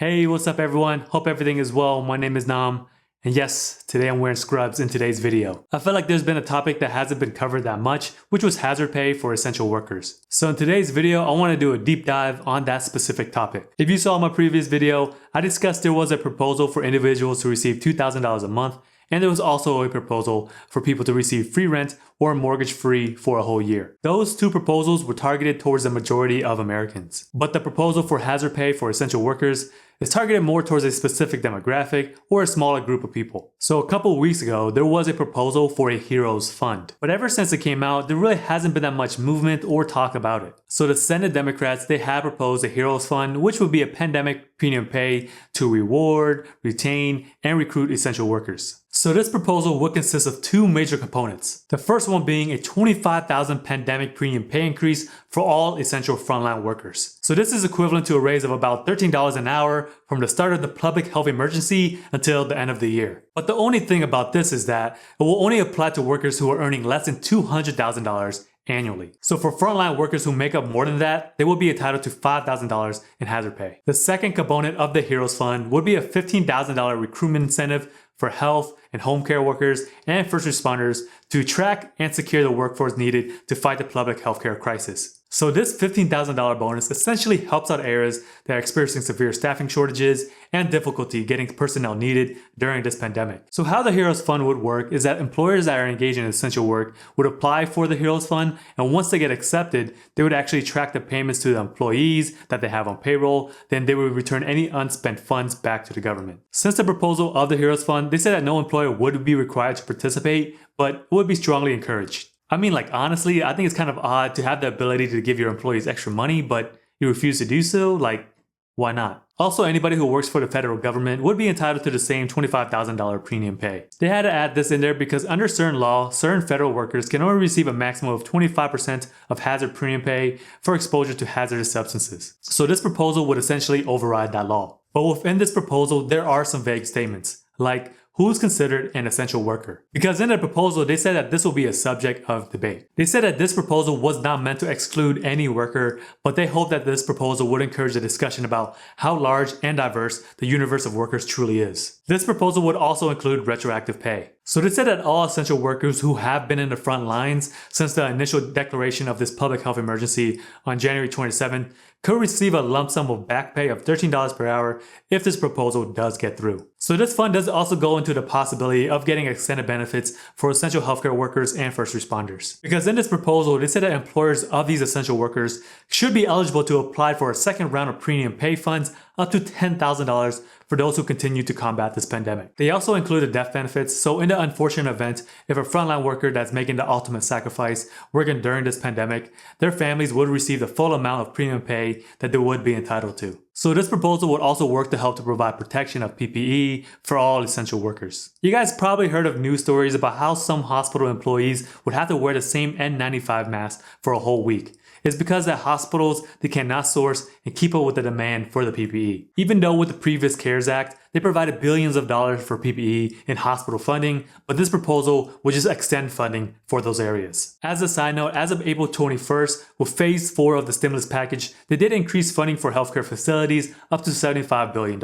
Hey, what's up everyone? Hope everything is well. My name is Naam. And yes, today I'm wearing scrubs in today's video. I feel like there's been a topic that hasn't been covered that much, which was hazard pay for essential workers. So in today's video, I want to do a deep dive on that specific topic. If you saw my previous video, I discussed there was a proposal for individuals to receive $2,000 a month, and there was also a proposal for people to receive free rent or mortgage free for a whole year. Those two proposals were targeted towards the majority of Americans. But the proposal for hazard pay for essential workers is targeted more towards a specific demographic or a smaller group of people. So a couple of weeks ago, there was a proposal for a Heroes Fund. But ever since it came out, there really hasn't been that much movement or talk about it. So the Senate Democrats, they have proposed a Heroes Fund, which would be a pandemic premium pay to reward, retain, and recruit essential workers. So this proposal would consist of two major components. The first one being a $25,000 pandemic premium pay increase for all essential frontline workers. So this is equivalent to a raise of about $13 an hour from the start of the public health emergency until the end of the year. But the only thing about this is that it will only apply to workers who are earning less than $200,000 annually. So for frontline workers who make up more than that, they will be entitled to $5,000 in hazard pay. The second component of the Heroes Fund would be a $15,000 recruitment incentive for health and home care workers and first responders to track and secure the workforce needed to fight the public healthcare crisis. So this $15,000 bonus essentially helps out areas that are experiencing severe staffing shortages and difficulty getting personnel needed during this pandemic. So how the Heroes Fund would work is that employers that are engaged in essential work would apply for the Heroes Fund, and once they get accepted, they would actually track the payments to the employees that they have on payroll, then they would return any unspent funds back to the government. Since the proposal of the Heroes Fund, they said that no employer would be required to participate, but would be strongly encouraged. I mean, like, honestly, I think it's kind of odd to have the ability to give your employees extra money, but you refuse to do so. Like, why not? Also, anybody who works for the federal government would be entitled to the same $25,000 premium pay. They had to add this in there because under certain law, certain federal workers can only receive a maximum of 25% of hazard premium pay for exposure to hazardous substances. So this proposal would essentially override that law. But within this proposal, there are some vague statements, like who's considered an essential worker? Because in the proposal, they said that this will be a subject of debate. They said that this proposal was not meant to exclude any worker, but they hope that this proposal would encourage a discussion about how large and diverse the universe of workers truly is. This proposal would also include retroactive pay. So they said that all essential workers who have been in the front lines since the initial declaration of this public health emergency on January 27th could receive a lump sum of back pay of $13 per hour if this proposal does get through. So this fund does also go into the possibility of getting extended benefits for essential healthcare workers and first responders. Because in this proposal, they said that employers of these essential workers should be eligible to apply for a second round of premium pay funds up to $10,000 for those who continue to combat this pandemic. They also included death benefits, so in the unfortunate event, if a frontline worker that's making the ultimate sacrifice working during this pandemic, their families would receive the full amount of premium pay that they would be entitled to. So this proposal would also work to help to provide protection of PPE for all essential workers. You guys probably heard of news stories about how some hospital employees would have to wear the same N95 mask for a whole week. It's because at hospitals, they cannot source and keep up with the demand for the PPE. Even though with the previous CARES Act, they provided billions of dollars for PPE in hospital funding, but this proposal would just extend funding for those areas. As a side note, as of April 21st, with phase 4 of the stimulus package, they did increase funding for healthcare facilities up to $75 billion.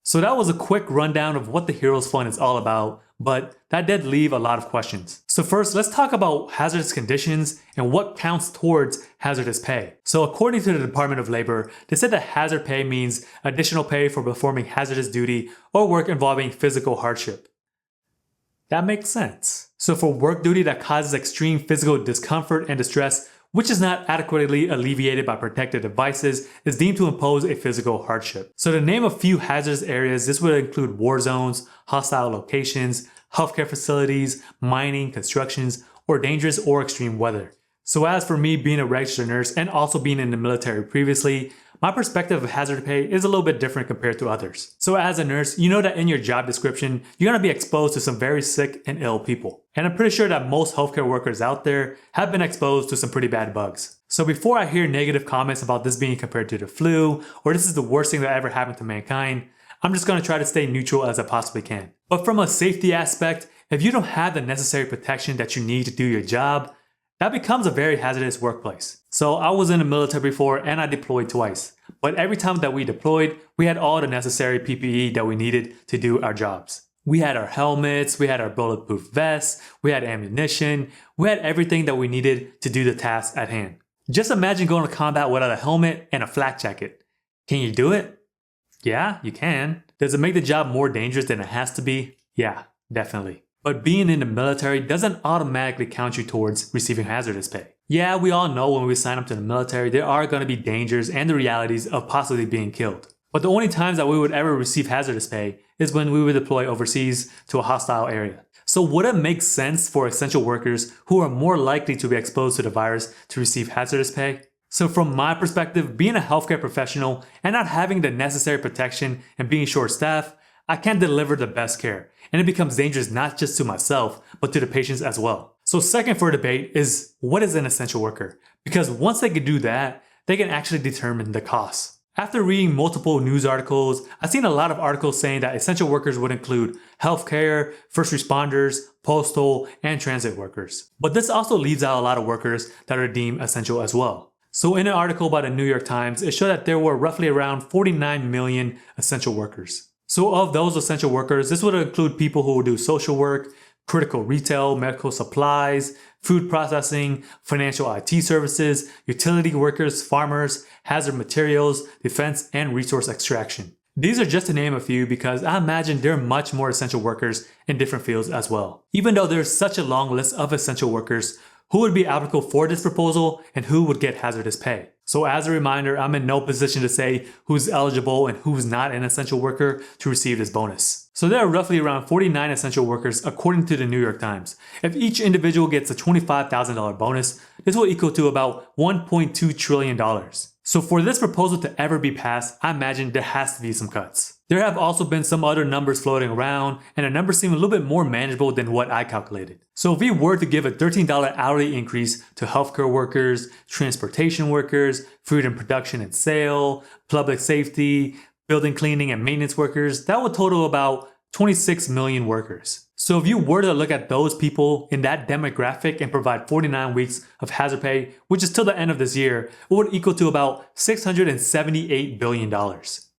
So that was a quick rundown of what the Heroes Fund is all about, but that did leave a lot of questions. So first, let's talk about hazardous conditions and what counts towards hazardous pay. So according to the Department of Labor, they said that hazard pay means additional pay for performing hazardous duty or work involving physical hardship. That makes sense. So for work duty that causes extreme physical discomfort and distress, which is not adequately alleviated by protective devices, is deemed to impose a physical hardship. So to name a few hazardous areas, this would include war zones, hostile locations, healthcare facilities, mining, constructions, or dangerous or extreme weather. So as for me being a registered nurse and also being in the military previously, my perspective of hazard pay is a little bit different compared to others. So as a nurse, you know that in your job description, you're going to be exposed to some very sick and ill people. And I'm pretty sure that most healthcare workers out there have been exposed to some pretty bad bugs. So before I hear negative comments about this being compared to the flu, or this is the worst thing that ever happened to mankind, I'm just going to try to stay neutral as I possibly can. But from a safety aspect, if you don't have the necessary protection that you need to do your job, that becomes a very hazardous workplace. So I was in the military before and I deployed twice. But every time that we deployed, we had all the necessary PPE that we needed to do our jobs. We had our helmets, we had our bulletproof vests, we had ammunition, we had everything that we needed to do the task at hand. Just imagine going to combat without a helmet and a flak jacket. Can you do it? Yeah, you can. Does it make the job more dangerous than it has to be? Yeah, definitely. But being in the military doesn't automatically count you towards receiving hazardous pay. Yeah, we all know when we sign up to the military, there are going to be dangers and the realities of possibly being killed. But the only times that we would ever receive hazardous pay is when we would deploy overseas to a hostile area. So would it make sense for essential workers who are more likely to be exposed to the virus to receive hazardous pay? So from my perspective, being a healthcare professional and not having the necessary protection and being short-staffed, I can't deliver the best care. And it becomes dangerous not just to myself, but to the patients as well. So second for debate is, what is an essential worker? Because once they can do that, they can actually determine the cost. After reading multiple news articles, I've seen a lot of articles saying that essential workers would include healthcare, first responders, postal, and transit workers. But this also leaves out a lot of workers that are deemed essential as well. So in an article by the New York Times, it showed that there were roughly around 49 million essential workers. So of those essential workers, this would include people who would do social work, critical retail, medical supplies, food processing, financial IT services, utility workers, farmers, hazard materials, defense, and resource extraction. These are just to name a few because I imagine there are much more essential workers in different fields as well. Even though there's such a long list of essential workers, who would be applicable for this proposal and who would get hazardous pay? So as a reminder, I'm in no position to say who's eligible and who's not an essential worker to receive this bonus. So there are roughly around 49 essential workers according to the New York Times. If each individual gets a $25,000 bonus, this will equal to about $1.2 trillion. So for this proposal to ever be passed, I imagine there has to be some cuts. There have also been some other numbers floating around, and the numbers seem a little bit more manageable than what I calculated. So if we were to give a $13 hourly increase to healthcare workers, transportation workers, food and production and sale, public safety, building cleaning and maintenance workers, that would total about 26 million workers. So if you were to look at those people in that demographic and provide 49 weeks of hazard pay, which is till the end of this year, it would equal to about $678 billion.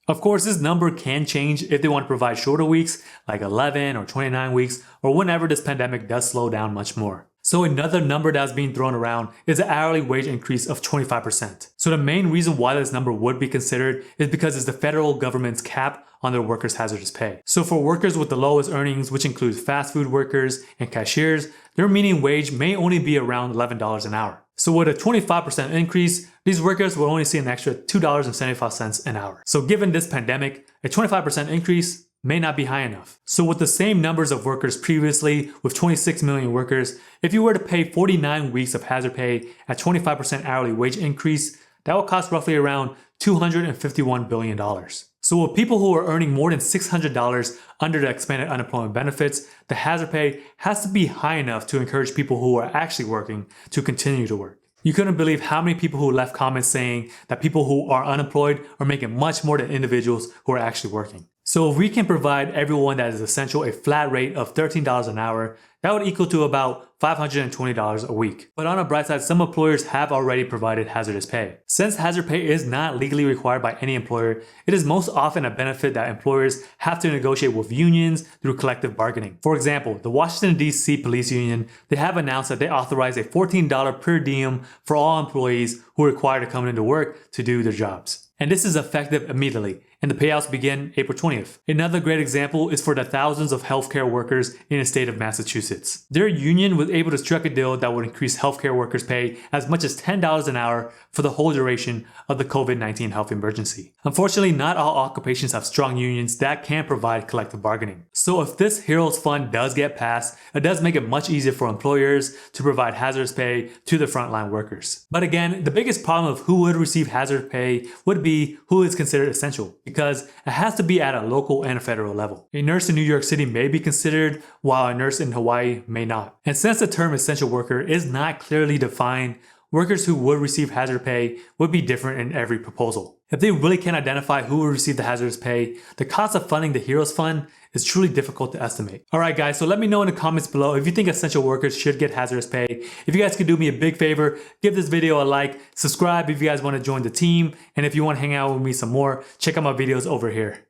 Of course, this number can change if they want to provide shorter weeks, like 11 or 29 weeks, or whenever this pandemic does slow down much more. So another number that's being thrown around is the hourly wage increase of 25%. So the main reason why this number would be considered is because it's the federal government's cap on their workers' hazardous pay. So for workers with the lowest earnings, which includes fast food workers and cashiers, their median wage may only be around $11 an hour. So with a 25% increase, these workers will only see an extra $2.75 an hour. So given this pandemic, a 25% increase may not be high enough. So with the same numbers of workers previously, with 26 million workers, if you were to pay 49 weeks of hazard pay at 25% hourly wage increase, that would cost roughly around $251 billion. So with people who are earning more than $600 under the expanded unemployment benefits, the hazard pay has to be high enough to encourage people who are actually working to continue to work. You couldn't believe how many people who left comments saying that people who are unemployed are making much more than individuals who are actually working. So if we can provide everyone that is essential a flat rate of $13 an hour, that would equal to about $520 a week. But on the bright side, some employers have already provided hazardous pay. Since hazard pay is not legally required by any employer, it is most often a benefit that employers have to negotiate with unions through collective bargaining. For example, the Washington, D.C. Police Union, they have announced that they authorize a $14 per diem for all employees who are required to come into work to do their jobs. And this is effective immediately, and the payouts begin April 20th. Another great example is for the thousands of healthcare workers in the state of Massachusetts. Their union was able to strike a deal that would increase healthcare workers' pay as much as $10 an hour for the whole duration of the COVID-19 health emergency. Unfortunately, not all occupations have strong unions that can provide collective bargaining. So if this Heroes Fund does get passed, it does make it much easier for employers to provide hazardous pay to the frontline workers. But again, the biggest problem of who would receive hazardous pay would be who is considered essential, because it has to be at a local and a federal level. A nurse in New York City may be considered, while a nurse in Hawaii may not. And since the term essential worker is not clearly defined, workers who would receive hazard pay would be different in every proposal. If they really can't identify who will receive the hazardous pay, the cost of funding the Heroes Fund is truly difficult to estimate. Alright guys, so let me know in the comments below if you think essential workers should get hazardous pay. If you guys could do me a big favor, give this video a like, subscribe if you guys want to join the team, and if you want to hang out with me some more, check out my videos over here.